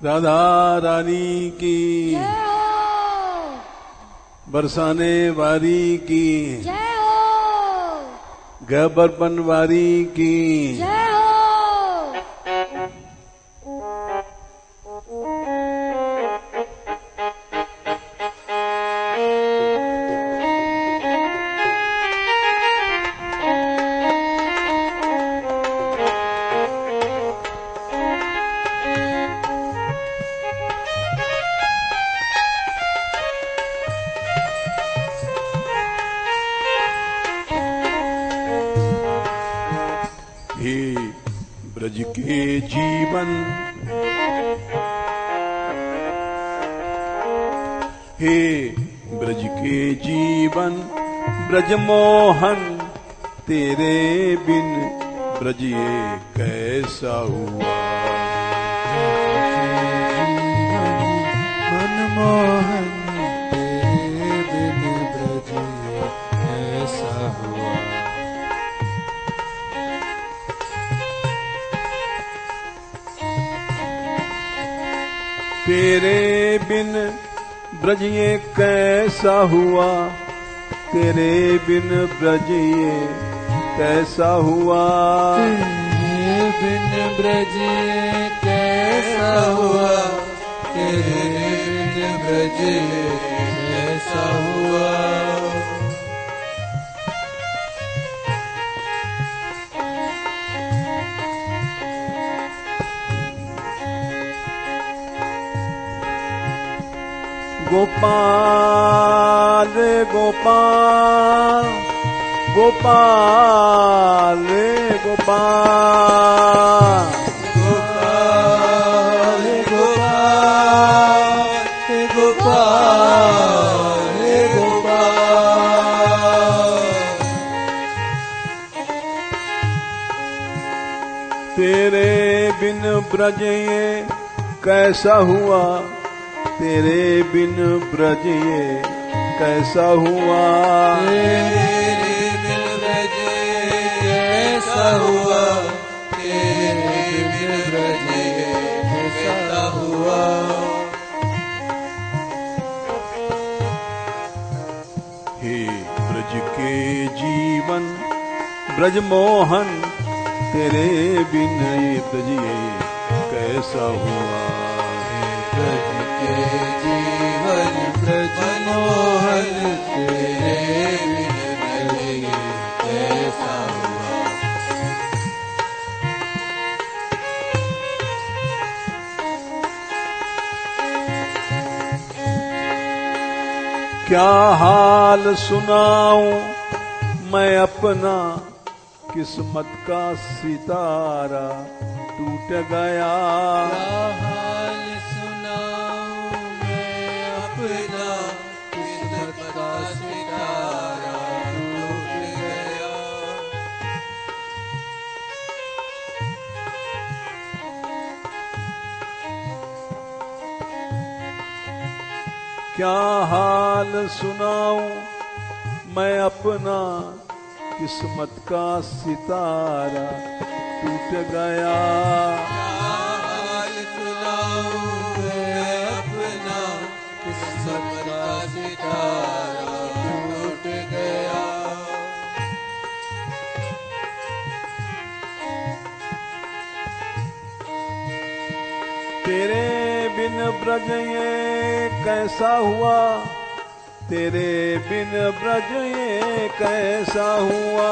राधा रानी की जय हो, बरसाने वारी की जय हो, गबर बनवारी की जय हो। हे ब्रज के जीवन, हे ब्रज के जीवन ब्रजमोहन, तेरे बिन ब्रज ये कैसा हुआ। मनमोहन तेरे बिन ब्रज ये कैसा हुआ। तेरे बिन ब्रज ये कैसा हुआ, तेरे बिन ब्रज ये कैसा हुआ। तेरे बिन ब्रज ये कैसा हुआ, तेरे बिन ब्रज ये कैसा हुआ। गोपाल गोपाल गोपाल गोपाल गोपाल गोपाल गोपाल गोपाल। तेरे बिन ब्रज ये कैसा हुआ, तेरे बिन ब्रज ये कैसा हुआ। तेरे बिन ब्रज ये कैसा हुआ, तेरे बिन ब्रज ये कैसा हुआ। हे ब्रज के जीवन ब्रजमोहन, तेरे बिन ये ब्रज ये कैसा हुआ। ब्रज के जीवन ब्रजमोहन, तेरे बिन ब्रज ये कैसा हुआ। क्या हाल सुनाऊं मैं अपना, किस्मत का सितारा टूट गया। हाल सुनाऊं मैं अपना, किस्मत का सितारा टूट गया। क्या हाल सुनाऊं मैं अपना, किस्मत का सितारा टूट गया। हाल सुनाऊं मैं अपना, किस्मत का सितारा टूट गया। तेरे बिन ब्रज ये कैसा हुआ, तेरे बिन ब्रज ये कैसा हुआ।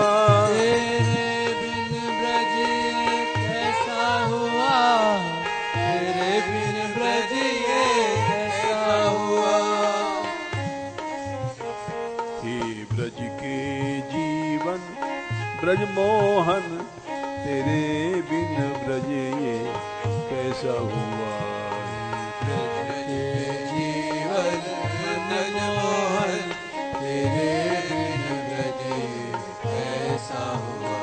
तेरे बिन ब्रज ये कैसा हुआ, तेरे बिन ब्रज ये कैसा हुआ। हे ब्रज के जीवन ब्रजमोहन, तेरे बिन ब्रज ये कैसा हुआ। ब्रज के जीवन मनमोहन, तेरे बिन ब्रज ये कैसा हुआ।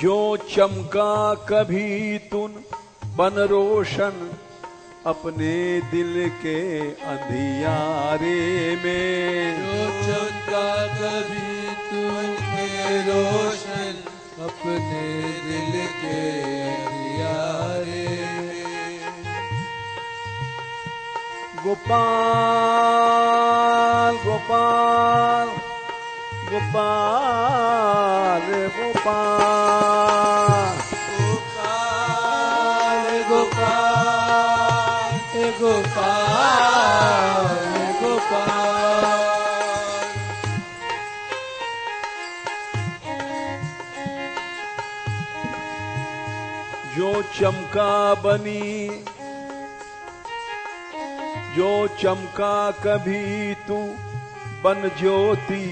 जो चमका कभी तुन बन रोशन, अपने दिल के अंधियारे में। जो चमका कभी तुमने रोशन अपने दिल के अंधियारे में। गोपाल गोपाल गोपाल गोपाल गोपाल गोपाल गोपाल। जो चमका बनी जो चमका कभी तू बन ज्योति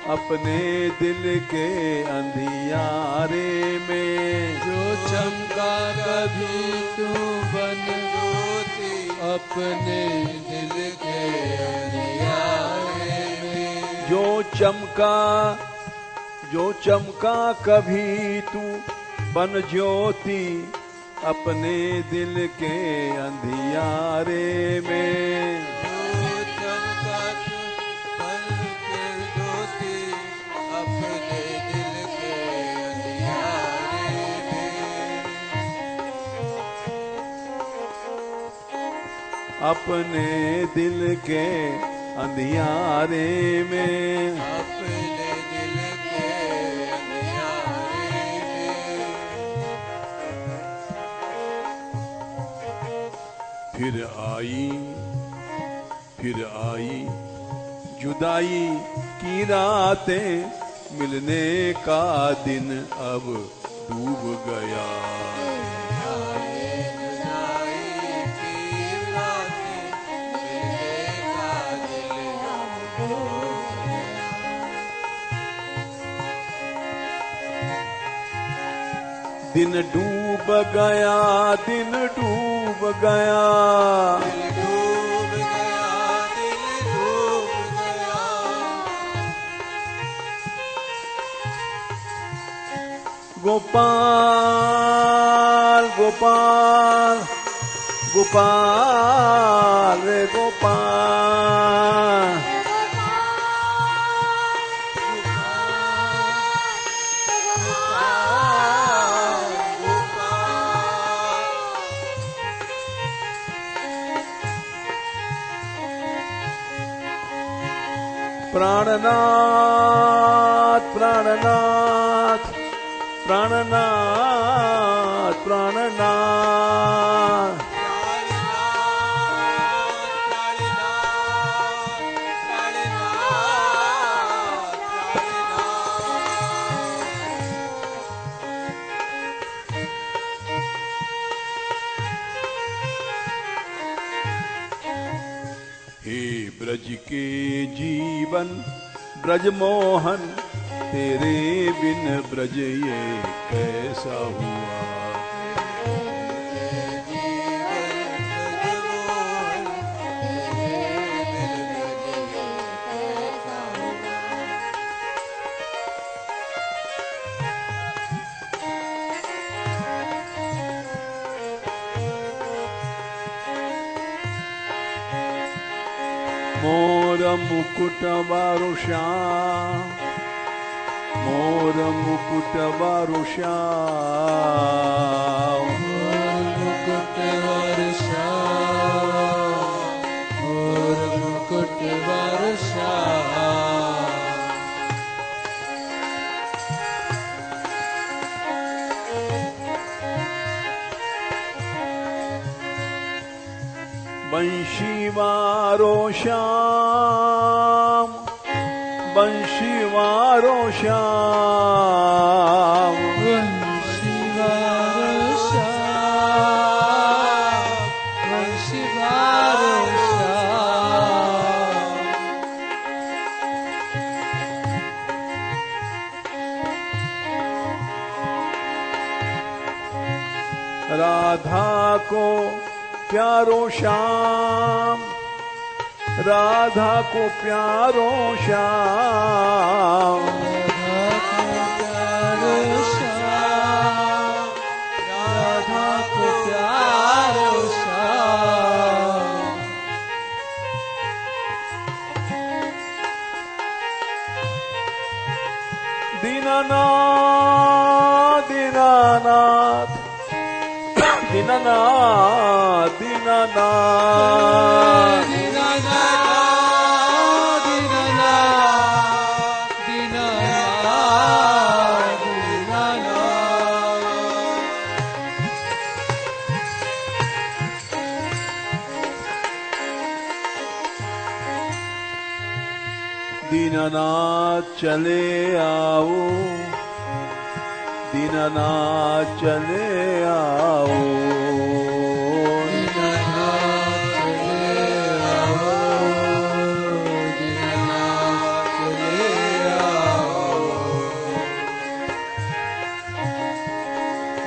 अपने दिल के अंधियारे में। जो चमका कभी तू बन ज्योति अपने दिल के अंधियारे में। जो चमका कभी तू बन ज्योति अपने दिल के अंधियारे में। जो चमका तू बन के ज्योति अपने दिल के अंधियारे में। अपने दिल के अंधियारे में। अपने दिल के अंधियारे में। फिर आई जुदाई की रातें, मिलने का दिन अब डूब गया। दिन डूब गया, दिन डूब गया, दिल डूब गया, दिल डूब गया। गोपाल गोपाल गोपाल रे गोपाल। प्राणनाथ प्राणनाथ प्राणनाथ प्राणनाथ। हे ब्रज के जीवन ब्रज मोहन, तेरे बिन ब्रज ये कैसा हुआ। मोर मुकुट बारु श्याम, मोर मुकुट बारु श्याम, मोर मुकुट बारु श्याम, मोर मुकुट बारु श्याम। बंशी मारो श्याम, बंशी मारो श्याम, बंशी मारो श्याम, बंशी मारो श्याम। राधा को प्यारो श्याम, राधा को प्यारो श्याम, राधा को प्यारो श्याम, राधा को प्यारो श्याम। दीनानाथ दीनानाथ दीनानाथ दीनानाथ दीनानाथ चले आओ दीनानाथ चले आओ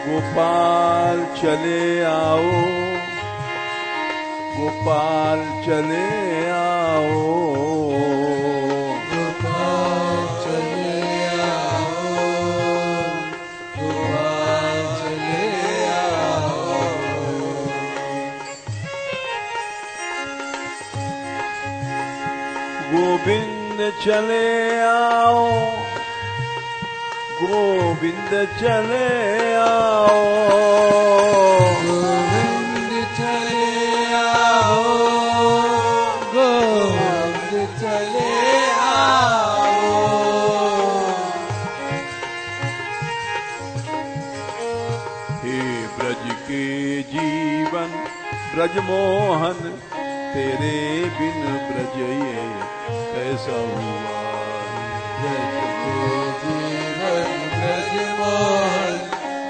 गोपाल चले आओ गोपाल चले आओ गोविंद चले आओ गोविंद चले आओ गोविंद चले आओ गोविंद चले आओ हे ब्रज के जीवन ब्रज मोहन तेरे बिन ब्रज ये कैसा हुआ ब्रज के जीवन ब्रज मोहन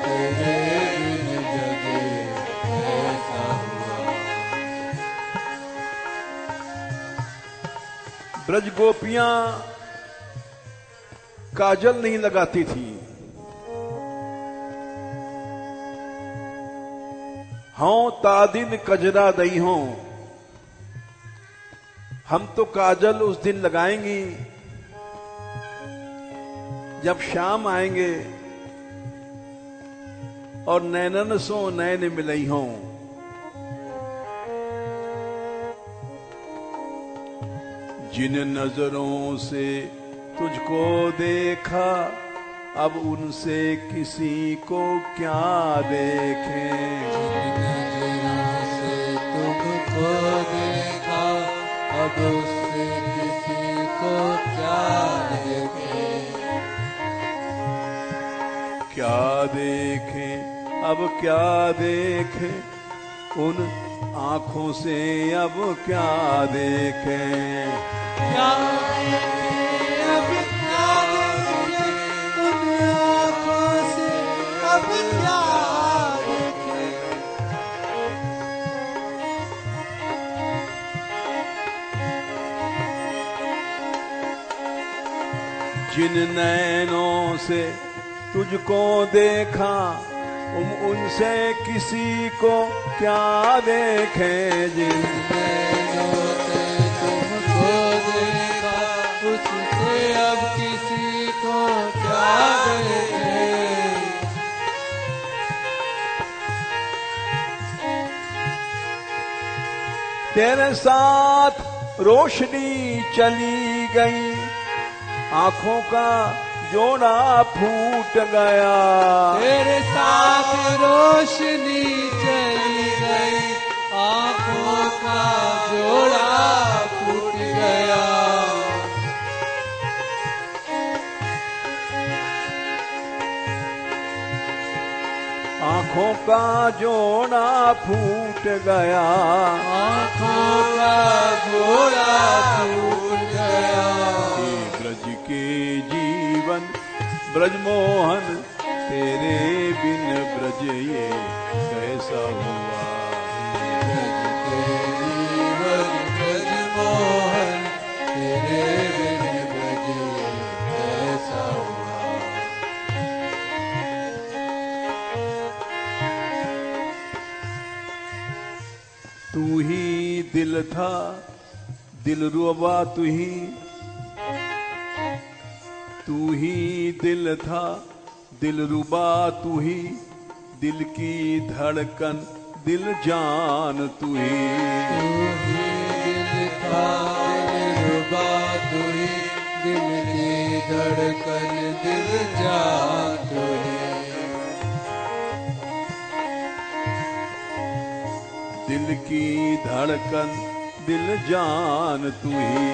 तेरे बिन जगे ऐसा हुआ ब्रज गोपियां काजल नहीं लगाती थी हाँ तादिन कजरा दई हों हम तो काजल उस दिन लगाएंगी जब शाम आएंगे और नैनन सो नैन मिलई हों जिन नजरों से तुझको देखा अब उनसे किसी को क्या देखें से तुमको देखा अब उससे किसी को क्या देखे क्या देखें अब क्या देखें उन आंखों से अब क्या देखें क्या देखे अब क्या देखे उन आँखों से अब क्या देखे जिन नैनों से तुझको देखा उनसे किसी को क्या देखें जिन नैनों से तुमको देखा उससे अब किसी को क्या देखे तेरे साथ रोशनी चली गई आंखों का जोड़ा फूट गया तेरे साथ रोशनी चली गई आँखों का जोड़ा फूट गया आंखों का जोड़ा फूट गया आँखों का जोड़ा फूट गया हे ब्रज के जीवन ब्रज मोहन तेरे बिन ब्रज ये कैसा हुआ ब्रज के जीवन ब्रज मोहन तेरे बिन ब्रज कैसा हुआ तू ही दिल था दिलरुबा तू ही दिल था दिलरुबा तू ही दिल की धड़कन दिल जान तू ही दिल था दिलरुबा तू ही दिल की धड़कन दिल जान तू ही। दिल की धड़कन दिल जान तू ही,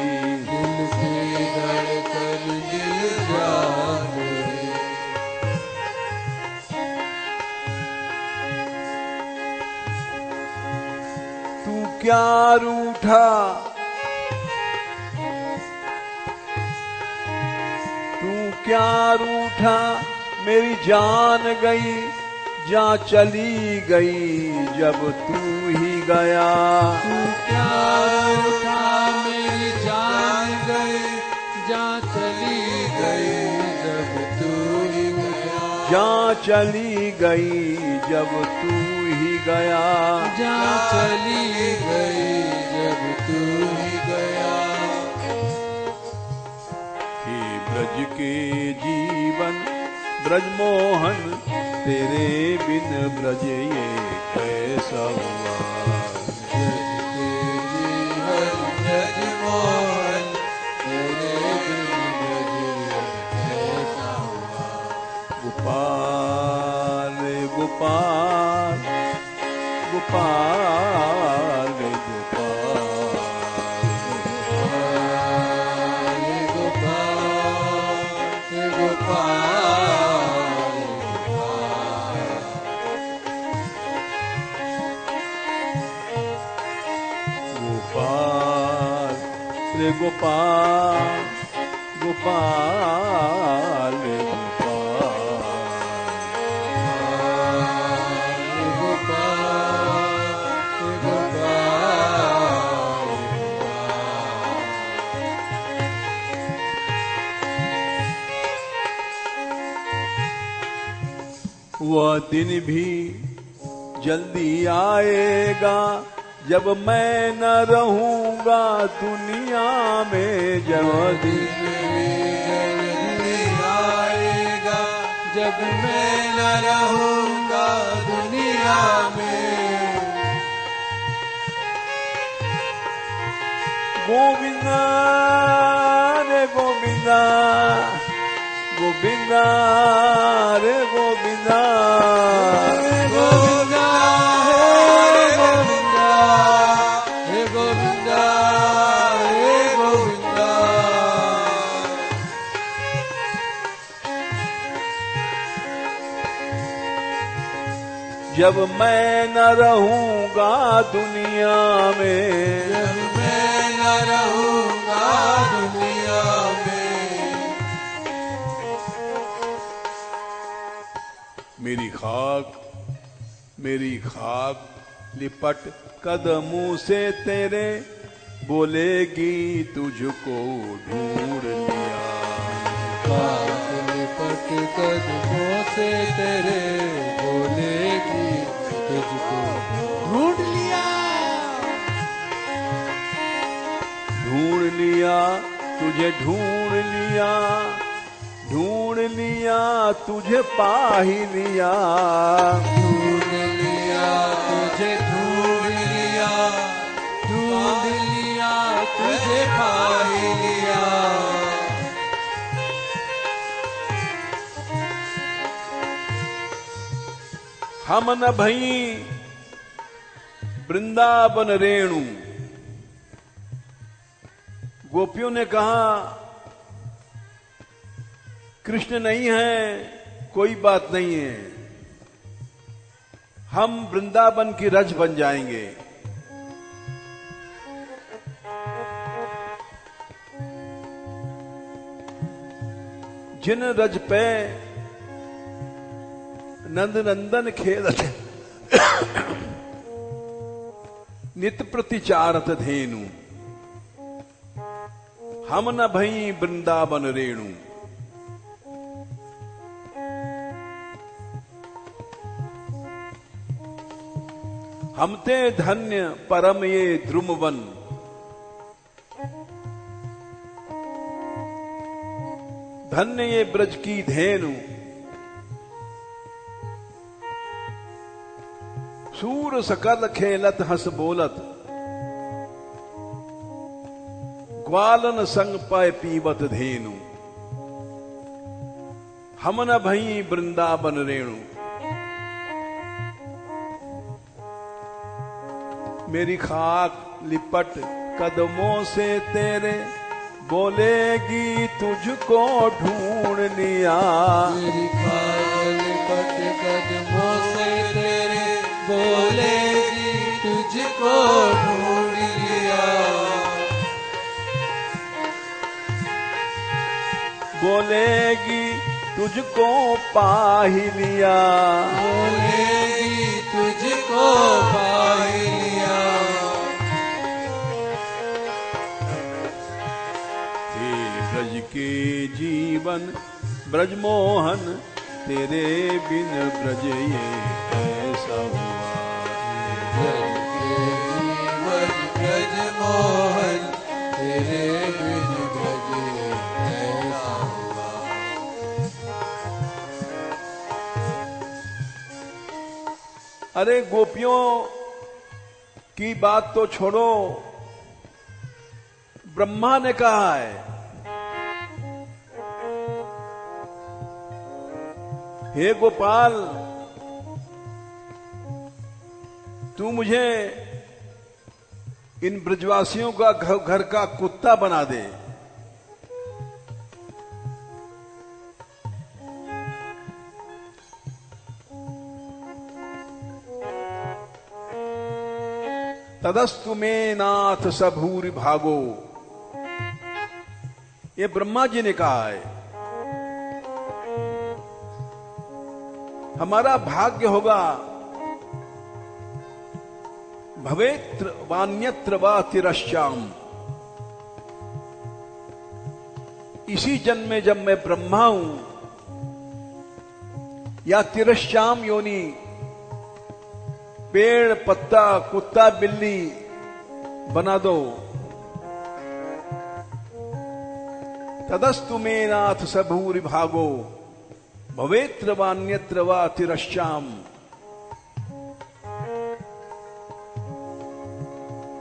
दिल की धड़कन दिल जान तू ही। तू क्या रूठा तू क्या रूठा मेरी जान गई, जा चली गई जब तू ही गया। तू क्या रूठा मेरी जान गई, जा चली गई जब तू ही गया। जा चली गई जब तू ही गया। जा चली गई जब तू ही गया। हे ब्रज के जीवन ब्रजमोहन, तेरे बिन ब्रज ये कैसा हुआ। ब्रज के जीवन ब्रजमोहन, तेरे बिन ब्रज ये कैसा हुआ। गोपाल गोपाल गोपाल गोपाल, गोपाल गोपाल गोपाल रे गोपाल गोपाल रे वह दिन भी जल्दी आएगा जब मैं न रहूंगा दुनिया में। जब दिन जल्दी आएगा जब मैं न रहूंगा दुनिया में। गोविंदा रे गोविंदा गोविंदा रे गोविंदा गोविंदा हे गोविंदा हे गोविंदा हे गोविंदा। जब मैं न रहूंगा दुनिया में। जब मैं न रहूंगा दुनिया में। मेरी खाक लिपट कदमों से तेरे, बोलेगी तुझको ढूंढ लिया। खाक लिपट कदमों से तेरे, बोलेगी तुझको ढूंढ लिया। ढूंढ लिया तुझे ढूंढ लिया, ढूंढ लिया तुझे पा ही लिया। ढूंढ लिया तुझे ढूंढ लिया, ढूंढ लिया तुझे पा ही लिया। हम न भई वृंदावन रेणु। गोपियों ने कहा कृष्ण नहीं है, कोई बात नहीं है, हम वृंदावन की रज बन जाएंगे। जिन रज पे नंद नंदन खेलत नित प्रतिचारत धेनु, हम न भई वृंदावन रेणु। हम ते धन्य परम ये द्रुमवन, धन्य ये ब्रज की धेनु। सूर सकल खेलत हंस बोलत, ग्वालन संग पाए पीवत धेनु। हम न भई वृंदावन रेणु। मेरी खाक लिपट कदमों से तेरे, बोलेगी तुझको ढूंढ लिया। मेरी खाक लिपट कदमों से तेरे, बोलेगी तुझको ढूंढ लिया। बोलेगी तुझको पा ही लिया। बोलेगी तुझको पा ही लिया। हे ब्रज के जीवन ब्रजमोहन, तेरे बिन ब्रज ये कैसा हुआ। ब्रज के जीवन ब्रज मोहन, तेरे बिन ब्रज ये कैसा हुआ। अरे गोपियों की बात तो छोड़ो, ब्रह्मा ने कहा है, हे गोपाल तू मुझे इन ब्रजवासियों का घर का कुत्ता बना दे। तदस्तु में नाथ सबूरि भागो, ये ब्रह्मा जी ने कहा है। हमारा भाग्य होगा भवेत्र वान्यत्र वा तिरश्चाम, इसी जन्म में जब मैं ब्रह्मा हूं, या तिरश्चाम योनि, पेड़ पत्ता कुत्ता बिल्ली बना दो। तदस्तु में नाथ सबूरि भागो, भवेत्र वान्यत्र वा तिरश्चाम।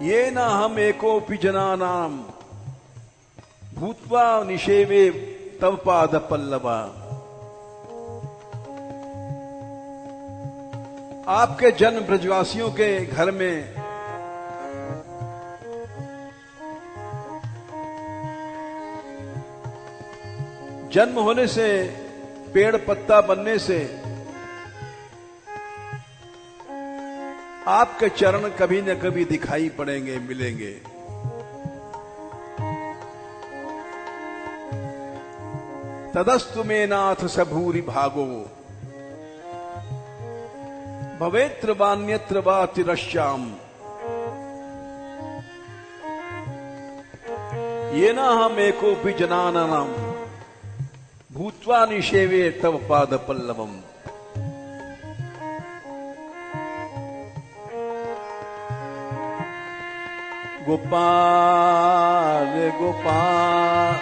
ये न हम एकोपि जनानाम, भूत्वा निषेवे तव पाद पल्लवा। आपके जन्म ब्रजवासियों के घर में जन्म होने से, पेड़ पत्ता बनने से आपके चरण कभी न कभी दिखाई पड़ेंगे, मिलेंगे। तदस्तु में नाथ सबूरि भागो, भवेत्र वान्यत्र वा तिरश्चाम। ये न हम एकोपि जनानाम, भूत्वा निषेवे तव पाद पल्लवम। गोपाल गोपाल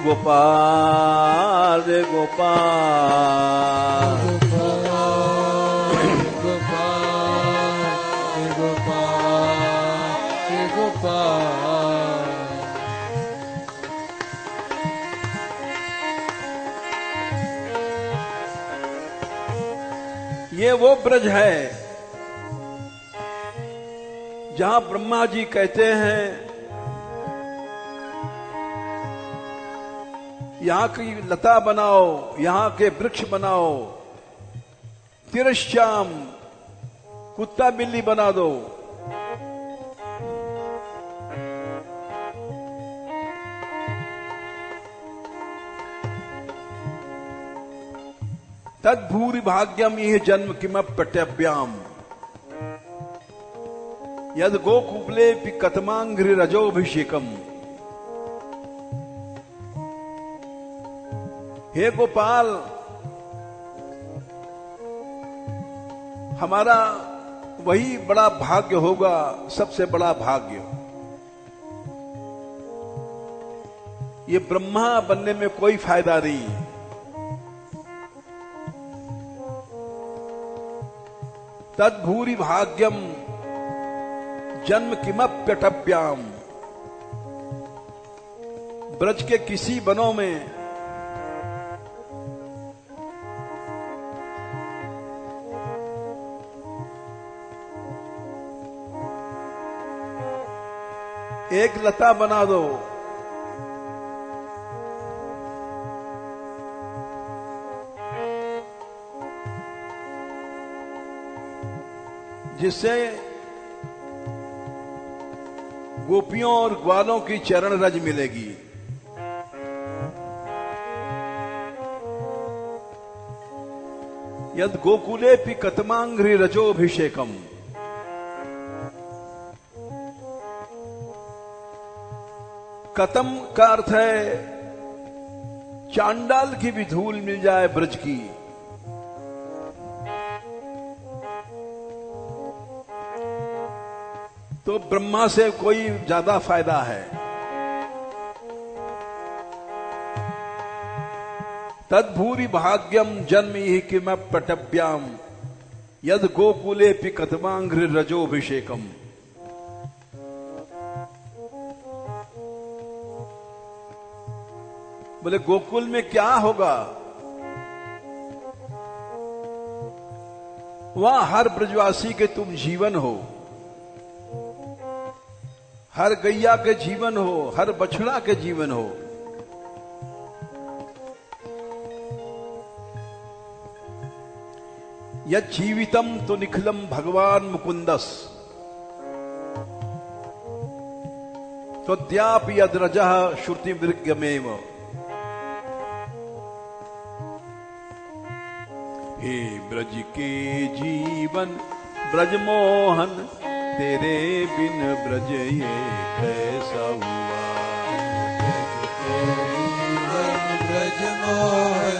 गोपाल गोपाल ये वो ब्रज है जहां ब्रह्मा जी कहते हैं यहां की लता बनाओ, यहां के वृक्ष बनाओ, तिरश्चाम कुत्ता बिल्ली बना दो। तद्भूरि भाग्यम यह जन्म किमप्यटव्याम, यद गोकुले कतमांघ्रि रजोभिषेकम। हे गोपाल, हमारा वही बड़ा भाग्य होगा, सबसे बड़ा भाग्य। ये ब्रह्मा बनने में कोई फायदा नहीं। तद्भूरि भाग्यम जन्म किमप्यटव्याम, ब्रज के किसी वनों में एक लता बना दो, जिससे गोपियों और ग्वालों की चरण रज मिलेगी। यद गोकुले पि कतमांघ्रि रजोभिषेकम, कतम का अर्थ है चांडाल की भी धूल मिल जाए ब्रज की। तो ब्रह्मा से कोई ज्यादा फायदा है। तद्भूरि भाग्यम जन्म ही किम पटभ्याम यद गोकुले पि कतमांघ्रि रजोभिषेकम। बोले गोकुल में क्या होगा? वहां हर ब्रजवासी के तुम जीवन हो, हर गैया के जीवन हो, हर बछड़ा के जीवन हो। यद जीवितम तो निखिलम भगवान मुकुंदस त्वद्याप यद रजः श्रुति मृग्यमेव। हे ब्रज के जीवन ब्रजमोहन, तेरे बिन ब्रज ये कैसा हुआ। ब्रजमोहन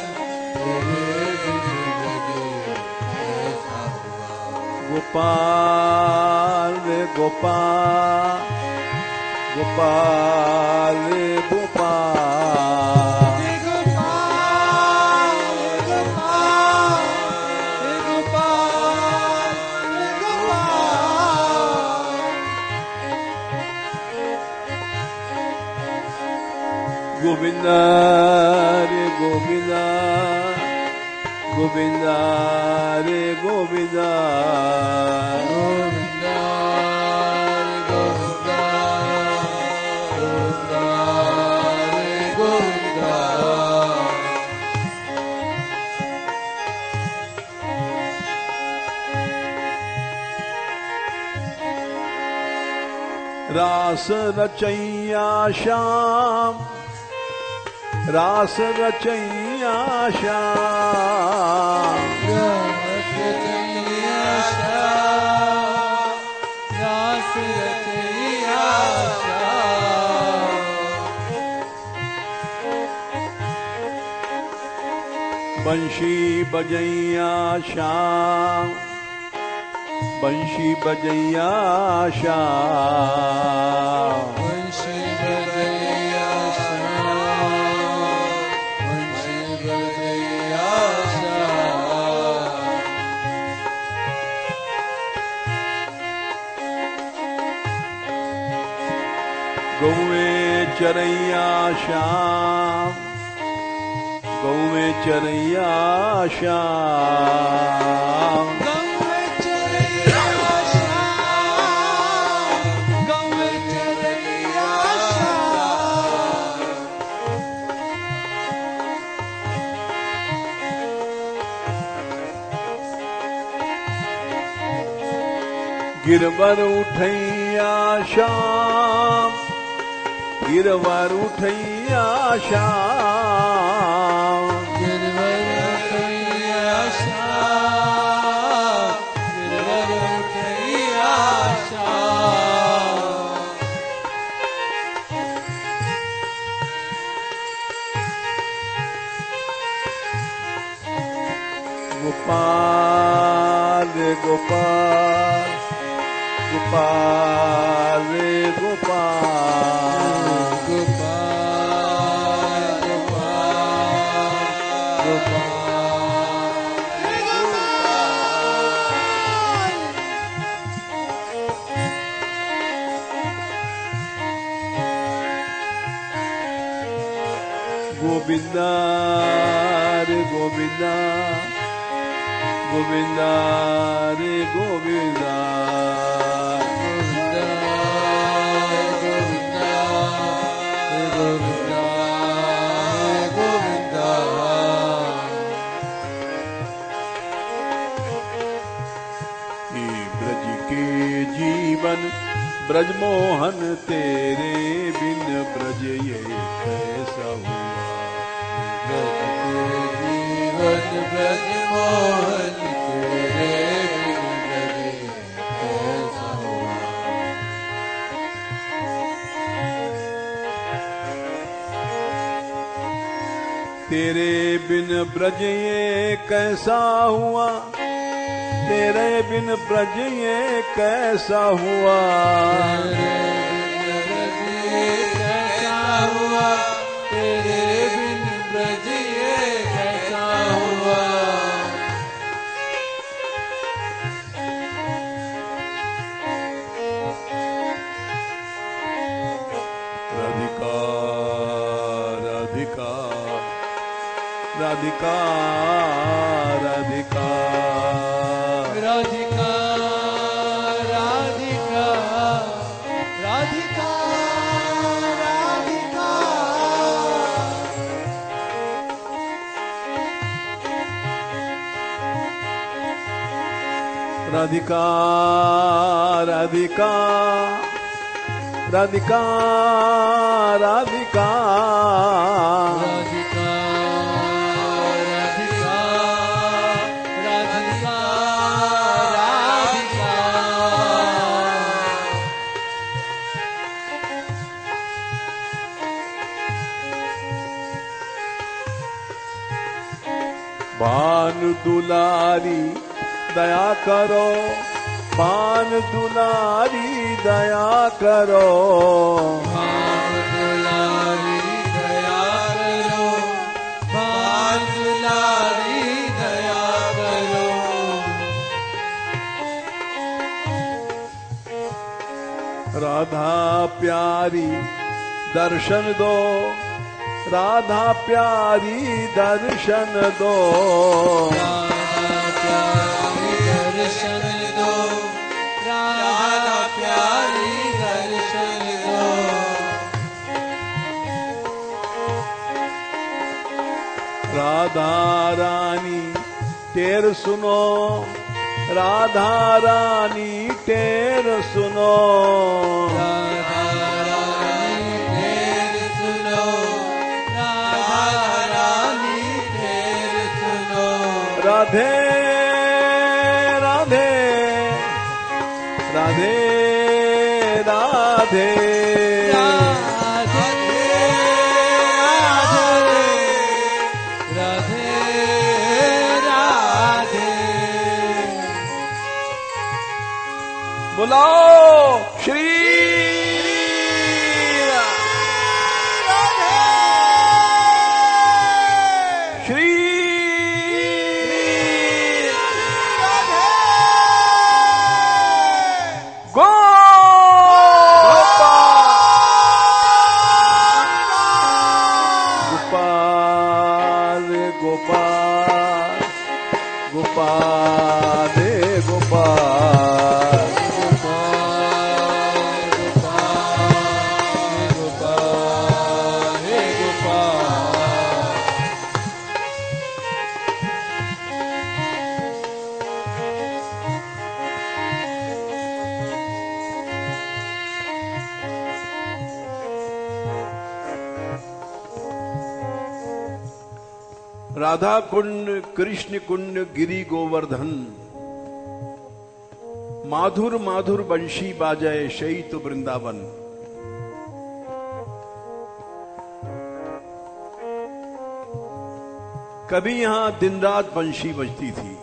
तेरे बिन ब्रज कैसा हुआ। गोपाल रे गोपाल, गोपाल रे गोपाल, गोविंदा रे गोविंदा, गोविंदा रे गोविंदा, गोविंदा रे गोविंदा, गोविंदा रे गोविंदा। रास रचैया श्याम, रास रचैया श्याम, रास रचैया श्याम, रास रचैया श्याम। बंशी बजैया श्याम, बंशी बजैया श्याम, वंशी बजैया श्याम, वंशी बजैया श्याम। गौवे चरैया श्याम, गौवे चरैया श्याम, गौवे चरैया श्याम, गौवे चरैया श्याम। गिरवर उठैया श्याम, गिरवर उठैया श्याम, गिरवर उठैया श्याम, गिरवर उठैया श्याम। गोपाल रे गोपाल, गोपाल रे गोपाल, गोपाल गोपाल गोपाल रे गोपाल। गोविंदा रे गोविंदा, गोविंदा रे गोविंदा, गोविंदा गोविंदा मोहन तेरे बिन ब्रज ये कैसा हुआ। जीवन ब्रज मोहन तेरे बिन ब्रज कैसा हुआ। तेरे बिन ब्रज ये कैसा हुआ, तेरे बिन ब्रज ये कैसा हुआ। कैसा हुआ, तेरे बिन ब्रज ये कैसा हुआ। राधिका राधिका राधिका राधिका राधिका राधिका राधिका राधिका। राधिका राधिका राधिका राधिका राधिका राधिका राधिका राधिका। भानु दुलारी दया करो, भान दुलारी दया करो। भान दुलारी दया करो, भान दुलारी दया करो। राधा प्यारी दर्शन दो, राधा प्यारी दर्शन दो। राधा प्यारी दर्शन दो, राधा प्यारी दर्शन दो। राधा रानी टेर सुनो, राधा रानी टेर सुनो। राधा रानी ढेर सुनो, राधा रानी ढेर सुनो। राधे राधे राधे राधे बुलाओ श्री श्री गोपाल गोपाल गोपाल गोपाल राधा कुंड कृष्ण कुंड गिरी गोवर्धन, माधुर माधुर बंशी बाजाए शहीत वृंदावन। कभी यहां दिन रात बंशी बजती थी।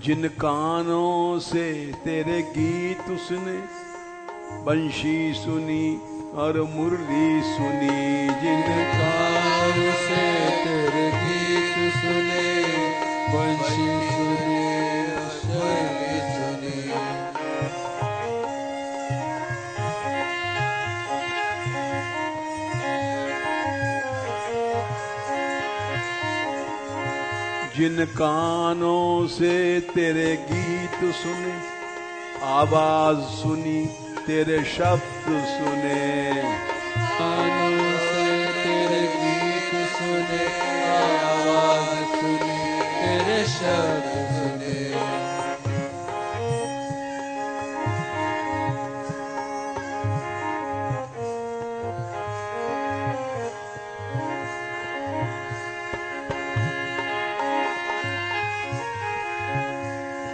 जिन कानों से तेरे गीत उसने बंशी सुनी और मुरली सुनी। जिन कानों से तेरे गीत सुने, बंशी सुनी, मुरली सुनी। जिन कानों से तेरे गीत सुने, आवाज सुनी, तेरे शब्द सुने। कानों से तेरे गीत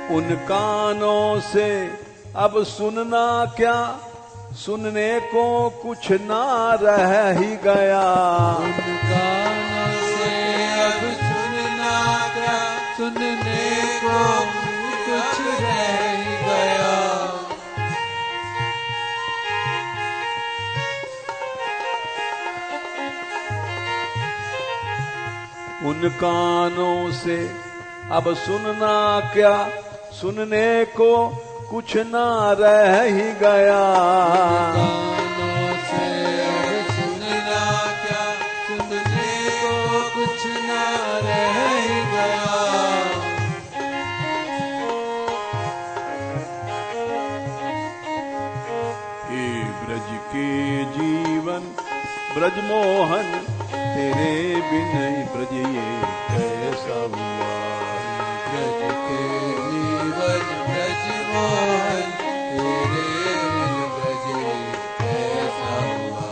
उन कानों से अब सुनना क्या, सुनने को कुछ ना रह ही गया। उन कानों से अब सुनना क्या, सुनने को कुछ रह ही गया। उन कानों से अब सुनना क्या, सुनने को कुछ ना रह ही गया। कानों से अब सुनना क्या, सुनने को कुछ ना रह ही गया। हे ब्रज के जीवन ब्रज मोहन, तेरे बिन ब्रज ये कैसा हुआ। ब्रज के जीवन ब्रज मोहन, तेरे बिन ब्रज कैसा हुआ।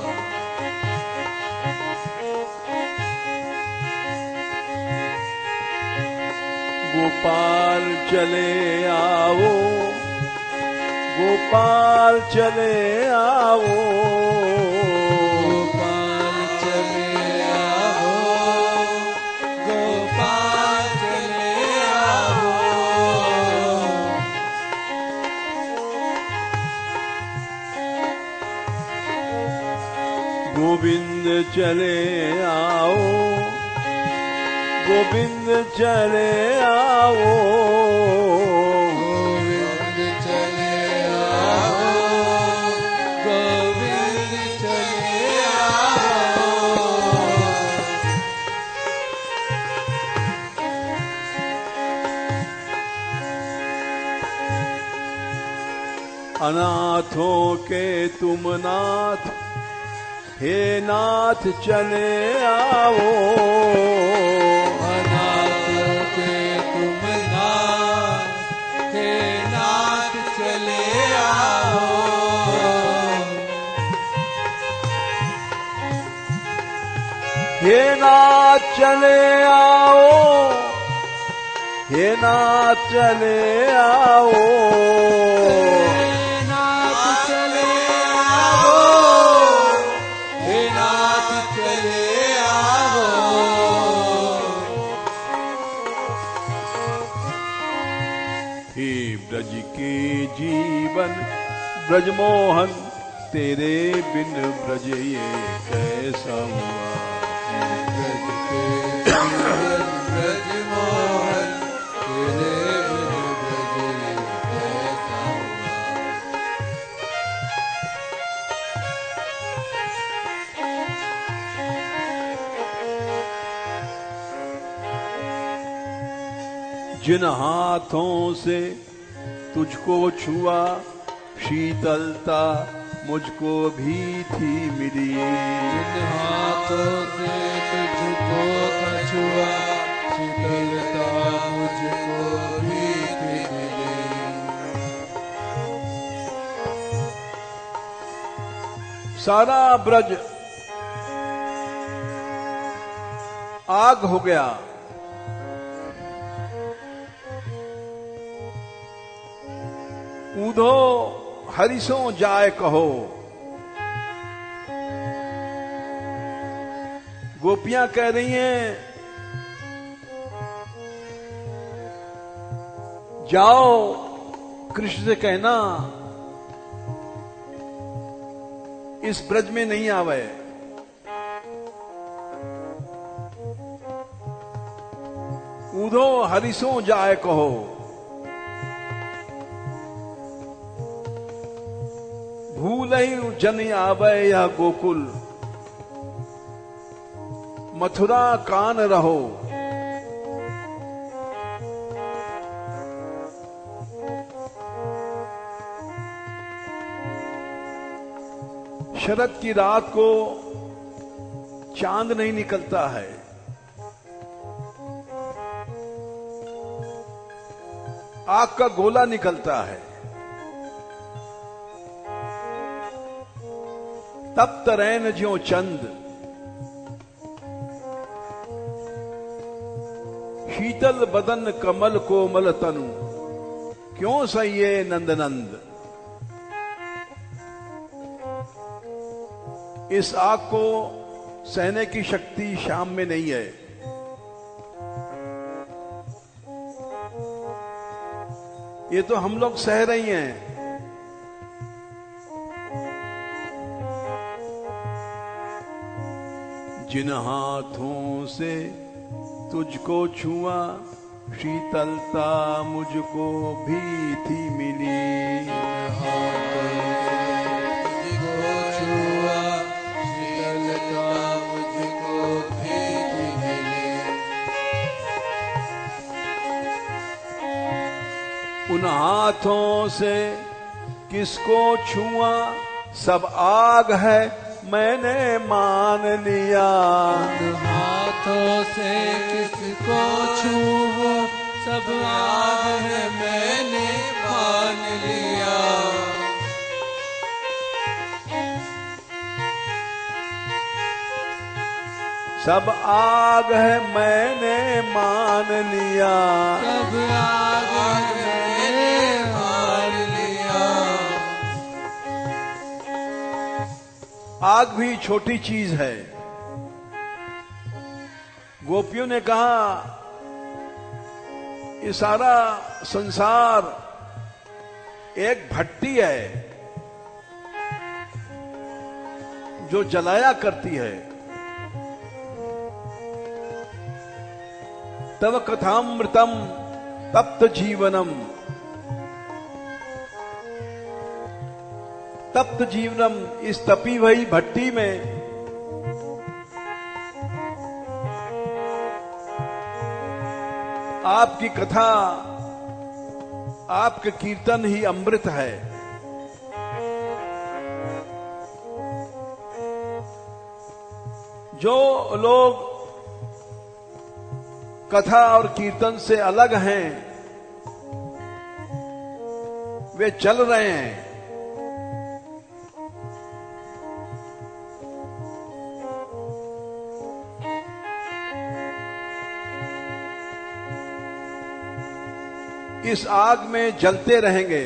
गोपाल चले आओ, गोपाल चले आओ, गोपाल चले आओ, गोपाल चले आओ। गोविंद चले आओ, गोविंद चले आओ, गोविंद चले आओ, गोविंद चले आओ। अनाथों के तुम नाथ, हे नाथ चले आओ। अनाथों के तुम नाथ, हे नाथ चले आओ। हे नाथ चले आओ, हे नाथ चले आओ, हे नाथ चले आओ, हे नाथ चले आओ। हे ब्रज के जीवन ब्रज मोहन, तेरे बिन ब्रज ये कैसा हुआ। ब्रज के जीवन ब्रज मोहन, तेरे बिन ब्रज कैसा हुआ। जिन हाथों से तुझको छुआ, शीतलता मुझको भी थी मिली। जिन हाथों से तुझको छुआ, शीतलता मुझको भी थी मिली। सारा ब्रज आग हो गया। ऊधो हरिसों जाए कहो, गोपियां कह रही हैं जाओ कृष्ण से कहना इस ब्रज में नहीं आवे। ऊधो हरिसों जाए कहो, भूल ही जन आवे या गोकुल, मथुरा कान रहो। शरद की रात को चांद नहीं निकलता है, आग का गोला निकलता है। तप्त रैन ज्यों चंद, शीतल बदन कमल कोमल तनु। क्यों सहिए नंदनंद। इस आग को सहने की शक्ति श्याम में नहीं है। ये तो हम लोग सह रही हैं। जिन हाथों से तुझको छुआ शीतलता मुझको भी थी मिली। तुझको छुआ शीतलता मुझको भी थी मिली। उन हाथों से किसको छुआ सब आग है मैंने मान लिया। उन हाथों से किसको छुआ सब आग है मैंने मान लिया। सब आग है मैंने मान लिया। सब आग है मैंने मान लिया। आग भी छोटी चीज है। गोपियों ने कहा ये सारा संसार एक भट्टी है जो जलाया करती है। तव कथामृतम तप्त जीवनम। तप्त जीवनम, इस तपी हुई भट्टी में आपकी कथा आपके कीर्तन ही अमृत है। जो लोग कथा और कीर्तन से अलग हैं वे चल रहे हैं। इस आग में जलते रहेंगे।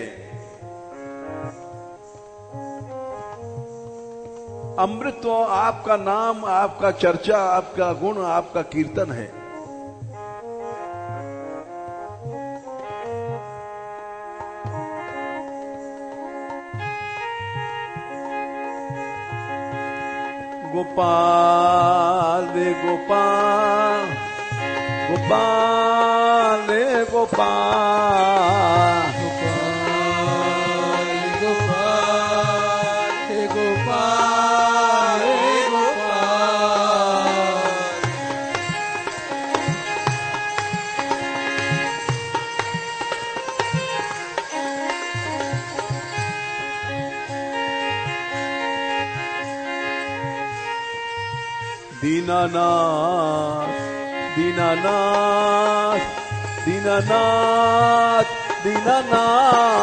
अमृत तो आपका नाम, आपका चर्चा, आपका गुण, आपका कीर्तन है। गोपाल गोपाल गोपाल गोपाल गोपाल गोपाल गोपाल गोपाल। दीनानाथ दीनानाथ दीनानाथ दीनानाथ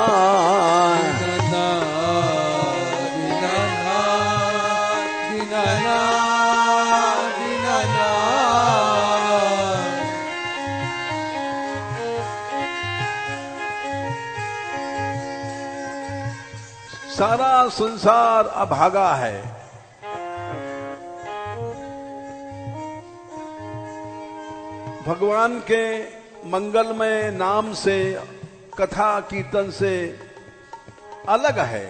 सारा संसार अभागा है। भगवान के मंगलमय नाम से, कथा कीर्तन से अलग है।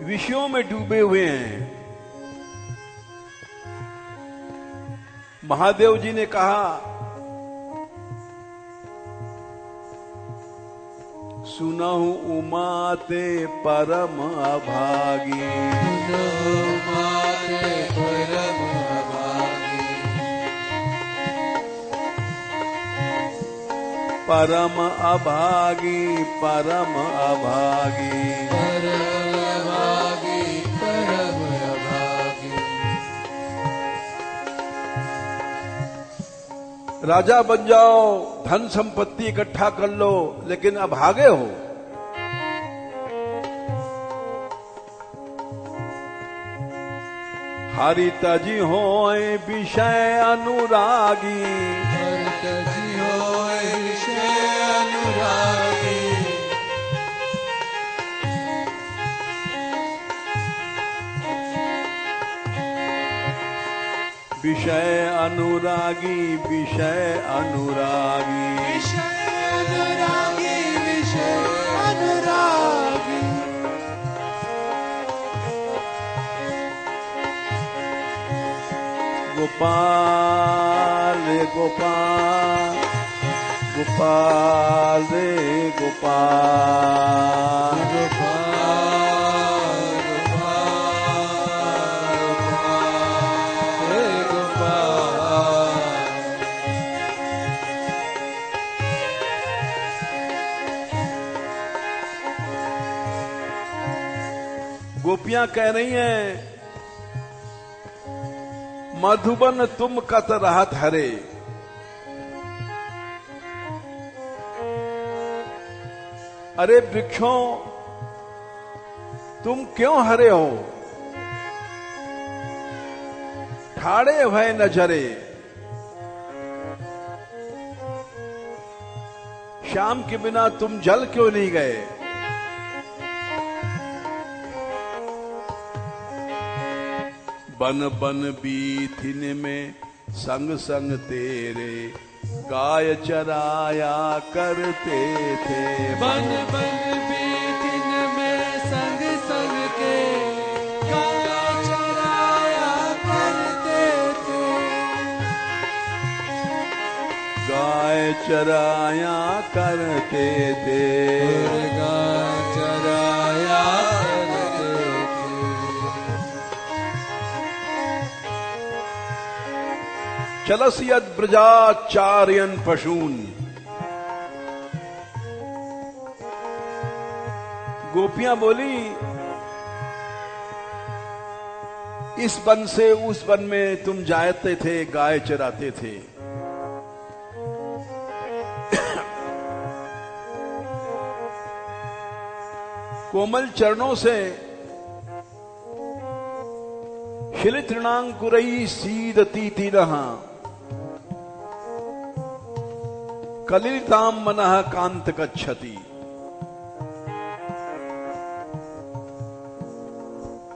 विषयों में डूबे हुए हैं। महादेव जी ने कहा सुनहु उमा ते परम अभागी। उमा ते परम अभागी। परम अभागी परम अभागी। परम अभागी परम अभागी। राजा बन जाओ, धन संपत्ति इकट्ठा कर लो, लेकिन अभागे हो। हरि तजी होए विषय अनुरागी। हरि तजी होए विषय अनुरागी। विषय अनुरागी, विषय अनुरागी, विषय अनुरागी, विषय अनुरागी। गोपाल रे गोपाल, गोपाल रे गोपाल, गोपाल गोपाल रे गोपाल। गोपियां कह रही हैं मधुबन तुम कत रहत हरे। अरे वृक्षों तुम क्यों हरे हो, ठाड़े भय नजरे। श्याम के बिना तुम जल क्यों नहीं गए। बन बन बीथिन में संग संग तेरे गाय चराया करते थे। बन बन बीतिन में संग संग के गाय चराया करते थे। गाय चराया करते थे। गाय चराया करते थे। चलस यद ब्रजाचार्यन पशून। गोपियां बोली इस वन से उस वन में तुम जाते थे, गाय चराते थे। कोमल चरणों से शिल तृणांकुरई सीदती तीरहा। कलिताम मनः कांत गच्छति।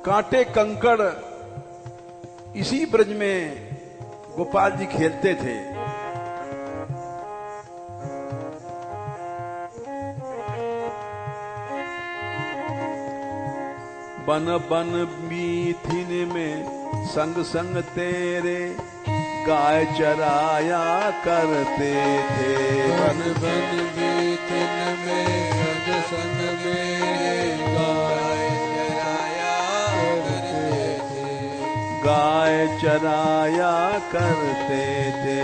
कांटे कंकड़ इसी ब्रज में गोपाल जी खेलते थे। बन बन बीथिन में संग संग तेरे गाय चराया करते थे। बन बन बीतिन में संग संग मेरे गाय चराया करते थे। गाय चराया करते थे।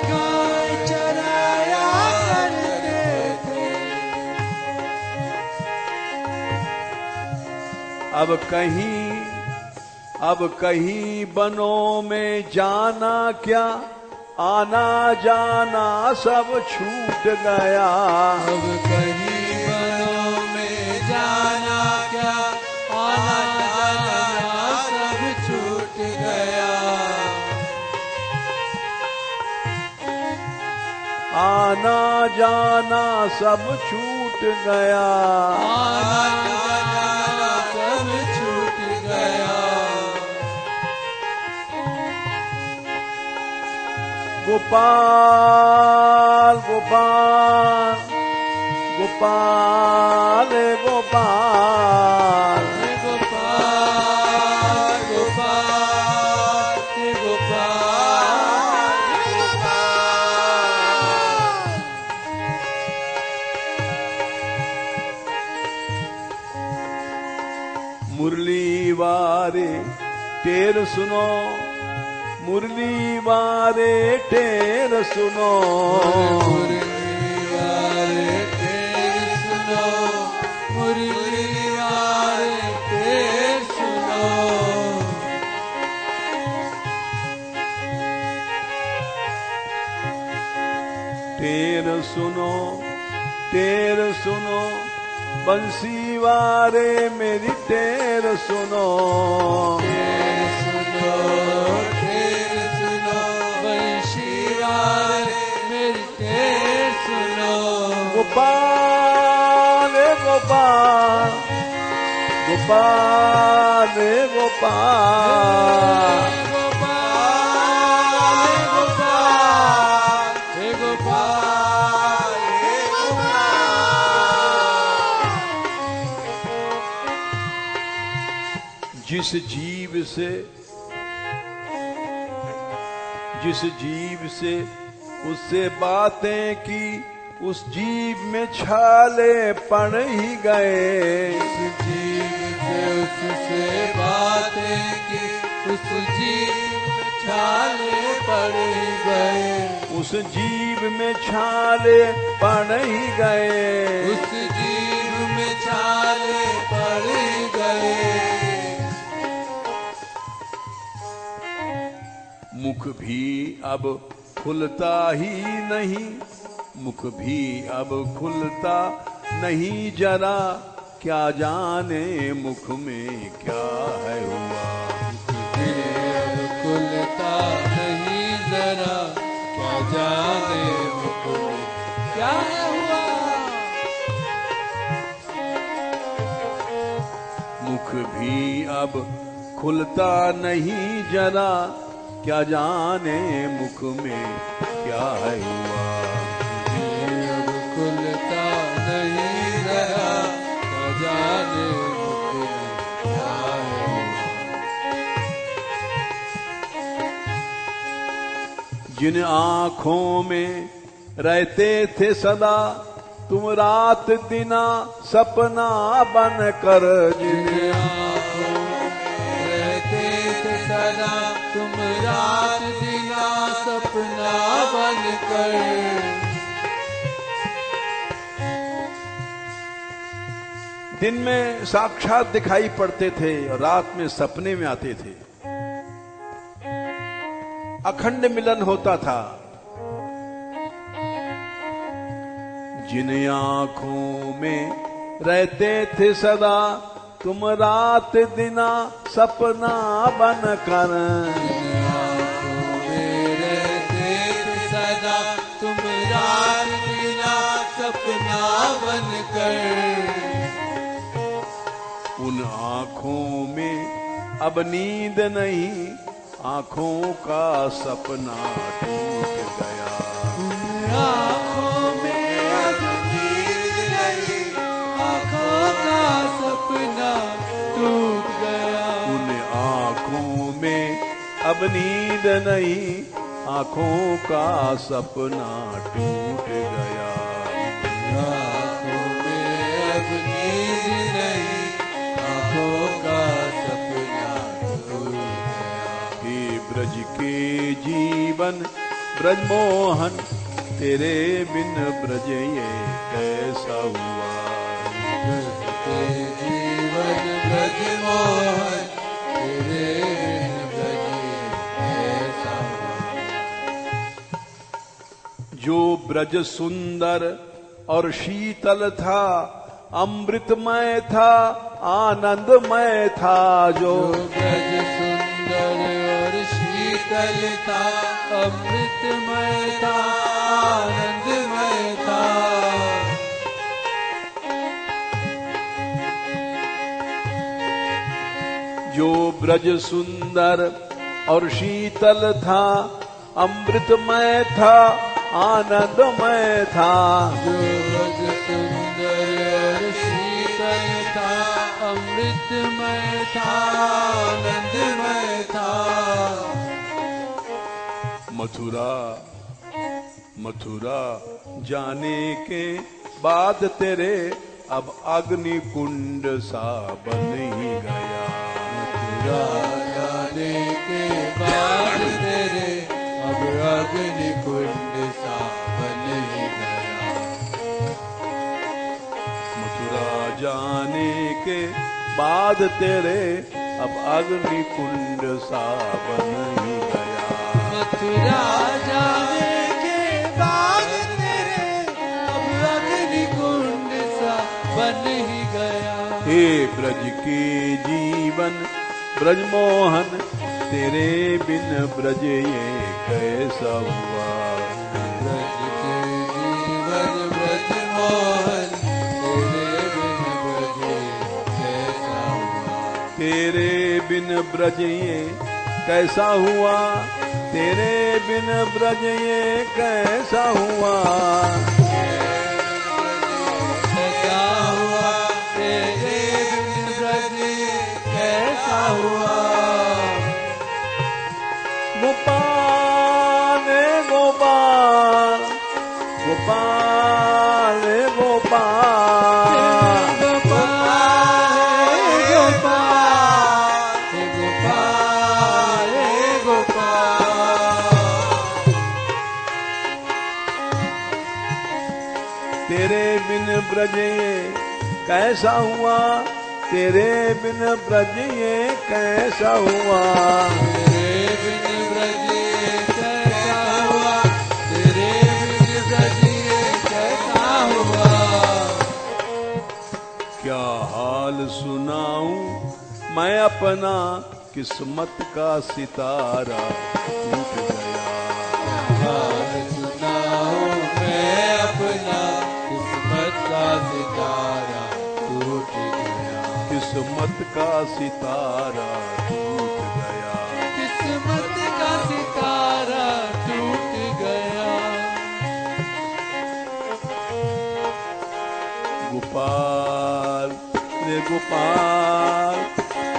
गाय चराया करते थे। अब कहीं बनों में जाना क्या, आना जाना सब छूट गया। अब कहीं बनों में जाना क्या, आना जाना सब छूट गया। आना जाना सब छूट गया। आना जाना सब छूट गया। गोपाल गोपाल गोपाल गोपाल गोपाल गोपाल गोपाल मुरली वारे टेर सुनो, मुरली वारे टेर सुनो। मुरली वारे टेर सुनो, मुरली वारे टेर सुनो। टेर सुनो, टेर सुनो, बंसी वारे मेरी टेर सुनो। टेर सुनो गोपाल रे गोपाल गोपाल गोपाल हे गोपाल हे गोपाल। जिस जीव से उससे बातें की, उस जीव में छाले पड़ ही गए। उस जीव से उससे बातें की, उस जीव में छाले पड़ ही गए। उस जीव में छाले पड़ ही गए। उस जीव में छाले पड़ ही गए। मुख भी अब खुलता ही नहीं, मुख भी अब खुलता नहीं जरा, क्या जाने मुख में क्या है हुआ। अब खुलता नहीं जरा, क्या जाने मुख में क्या है हुआ। मुख भी अब खुलता नहीं जरा, क्या जाने मुख में क्या है हुआ। अब खुलता नहीं जरा, क्या जाने मुख में क्या है हुआ। जिन आँखों में रहते थे सदा तुम, रात दिना सपना बन कर। जिन आँखों में रहते थे सदा तुम, रात दिना सपना बन कर। दिन में साक्षात दिखाई पड़ते थे और रात में सपने में आते थे। अखंड मिलन होता था। जिन आंखों में रहते थे सदा तुम, रात दिना सपना बन कर। आँखों में रहते थे सदा तुम, रात दिना सपना बन कर। उन आंखों में अब नींद नहीं, आंखों का सपना टूट गया। उन आँखों में अब नींद नहीं, आँखों का सपना टूट गया। उन आंखों में अब नींद नहीं, आंखों का सपना टूट गया। आँखों में अब नींद नहीं, आँखों का सपना टूट गया। हे ब्रज के जीवन ब्रज मोहन, तेरे बिन ब्रज ये कैसा हुआ। ब्रज के जीवन ब्रज मोहन, तेरे बिन ब्रज कैसा हुआ। जो ब्रज सुंदर और शीतल था, अमृतमय था, आनंदमय था। जो ब्रज सुंदर और शीतल था, अमृतमय था, आनंदमय था। जो ब्रज सुंदर और शीतल था, अमृतमय था, आनंदमय था। जो ब्रज सुंदर और शीतल था, अमृतमय था, आनंदमय था। मथुरा जाने के बाद तेरे अब अग्नि कुंड सा बन ही गया। मथुरा जाने के बाद तेरे अब अग्नि कुंड सा बन ही गया। मथुरा जाने के बाद तेरे अब अग्नि कुंड सा बन ही गया। मथुरा जाने के बाद तेरे अब अग्नि कुंड सा बन ही गया। हे ब्रज के जीवन ब्रज मोहन, तेरे बिन ब्रज ये कैसा हुआ। ब्रज के जीवन ब्रज मोहन, तेरे बिन ब्रज कैसा हुआ। तेरे बिन ब्रज ये कैसा हुआ, तेरे बिन ब्रज ये कैसा हुआ, कैसा हुआ, तेरे बिन ब्रज कैसा हुआ। गोपाल गोपाल गोपाल गोपाल तेरे बिन ब्रज ये कैसा हुआ, तेरे बिन ब्रज ये कैसा हुआ, तेरे बिन ब्रज कैसा हुआ, तेरे बिन ब्रज कैसा हुआ। क्या हाल सुनाऊं मैं अपना, किस्मत का सितारा टूट गया, हाल सुनाऊं मैं अपना, किस्मत का सितारा टूट गया, किस्मत का सितारा टूट गया, किस्मत का सितारा टूट गया। गोपाल रे गोपाल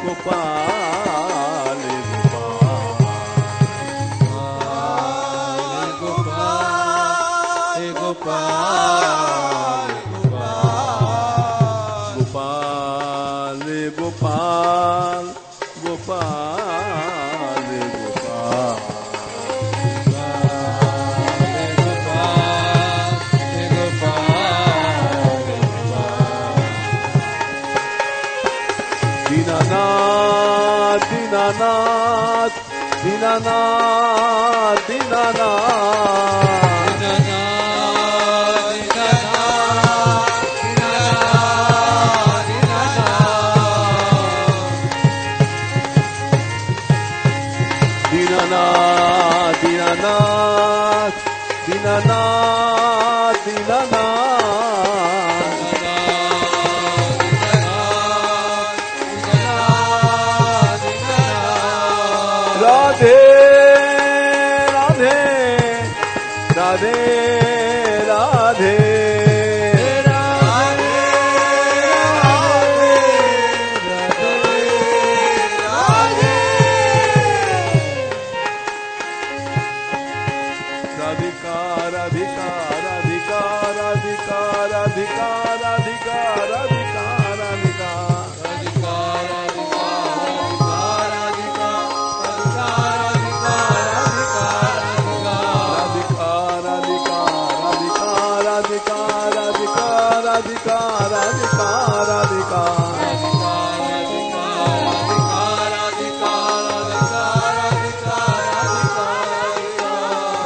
गोपाल रे गोपाल गोपाल गोपाल रे गोपाल गोपाल रे गोपाल दीनानाथ दीनानाथ दीनानाथ दीनानाथ दीनानाथ दीनानाथ दीनानाथ दीनानाथ राधे राधे राधे राधे राधिका राधिका राधिका राधिका राधिका राधिका राधिका राधिका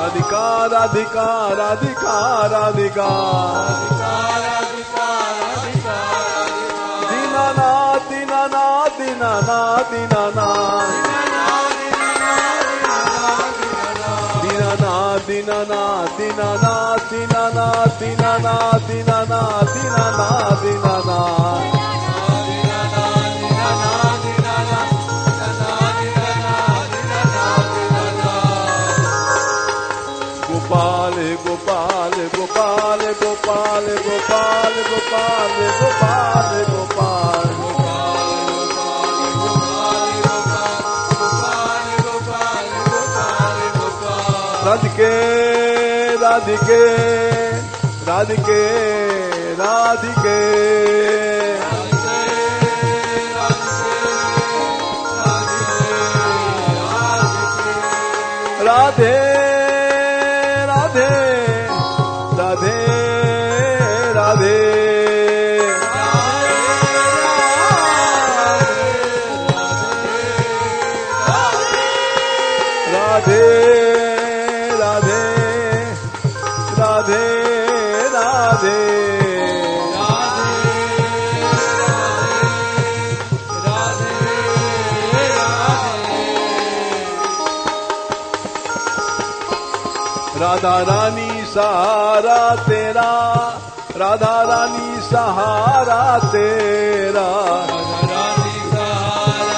राधिका राधिका राधिका राधिका राधिका राधिका दीनानाथ दीनानाथ दीनानाथ दीनानाथ दीनानाथ दीनानाथ दीनानाथ दीनानाथ दीनानाथ दीनानाथ दीनानाथ गोपाल गोपाल गोपाल गोपाल गोपाल गोपाल गोपाल गोपाल राधिके राधिके राधिके राधिके राधे राधे राधे राधे राधे राधे राधे राधे राधा रानी सहारा तेरा, राधा रानी सहारा तेरा, राधा रानी सहारा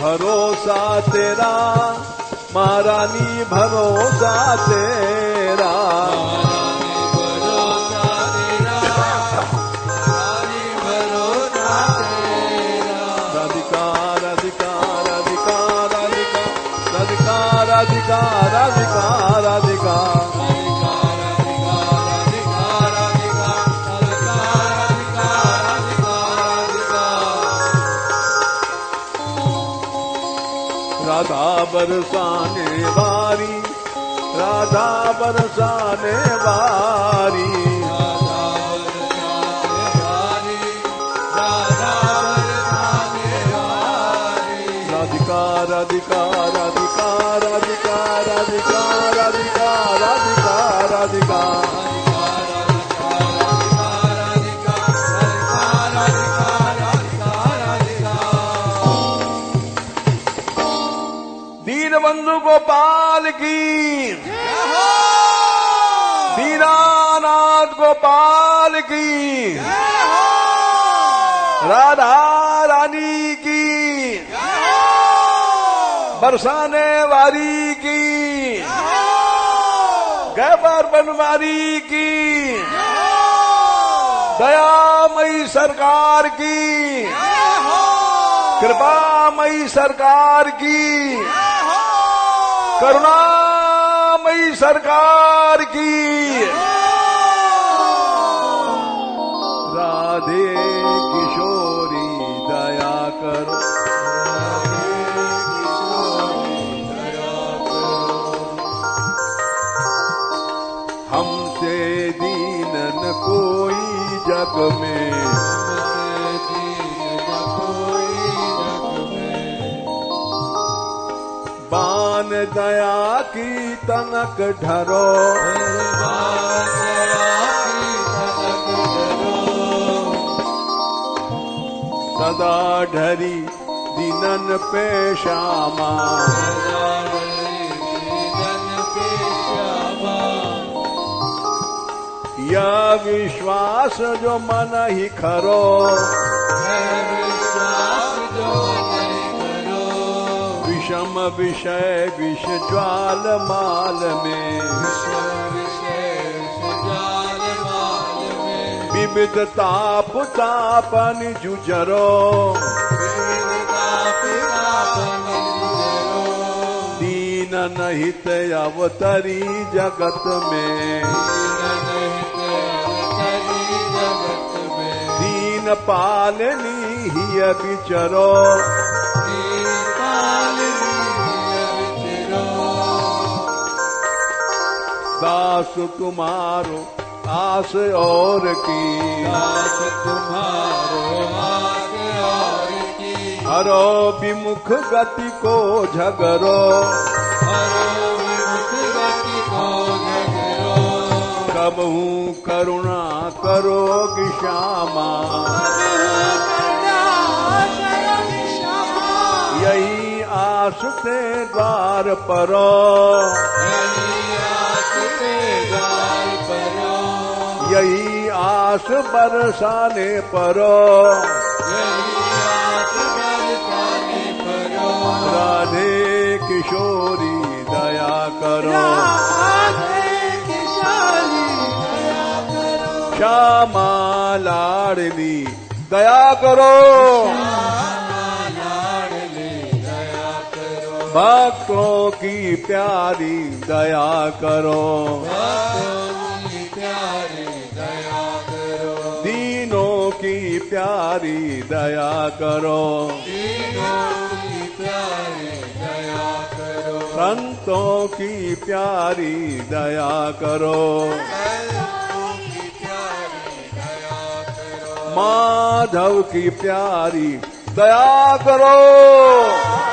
भरोसा तेरा महारानी भरोसा तेरा भरोसा तेरा रानी भरोसा तेरा राधिका राधिका राधिका राधिका राधिका राधिका राधिका राधिका राधा बरसाने वारी राधा बरसाने वारी राधिका राधिका राधिका राधिका राधिका राधिका राधिका राधिका दीनबंधु गोपाल की दीनानाथ गोपाल की राधा रानी की बरसाने वारी की गैबर बनवारी की दयामयी सरकार की कृपामयी सरकार की करुणामयी सरकार की राधे किशोरी दया करो हमसे दीनन कोई जग में बान दया की तनक ढरो सदा ढरी दिनन पे श्यामा यह विश्वास जो मन ही खरो विषम विषय विष ज्वाल माल में विविध ताप तापन जुजरो दीन नहित अवतरी जगत में दीन पालनी ही विचरो दास तुम्हारो आस और की दास तुम्हारो आस और की हरो विमुख गति को झगरो हरो विमुख गति को झगरो कबहू करुणा करोगी श्यामा यही आस ते द्वार परो यही आस बरसाने परो राधे किशोरी दया करो श्यामा लाडली दया करो भक्तों की प्यारी दया करो दीनों की प्यारी दया करो संतों की प्यारी दया करो माधव की प्यारी दया करो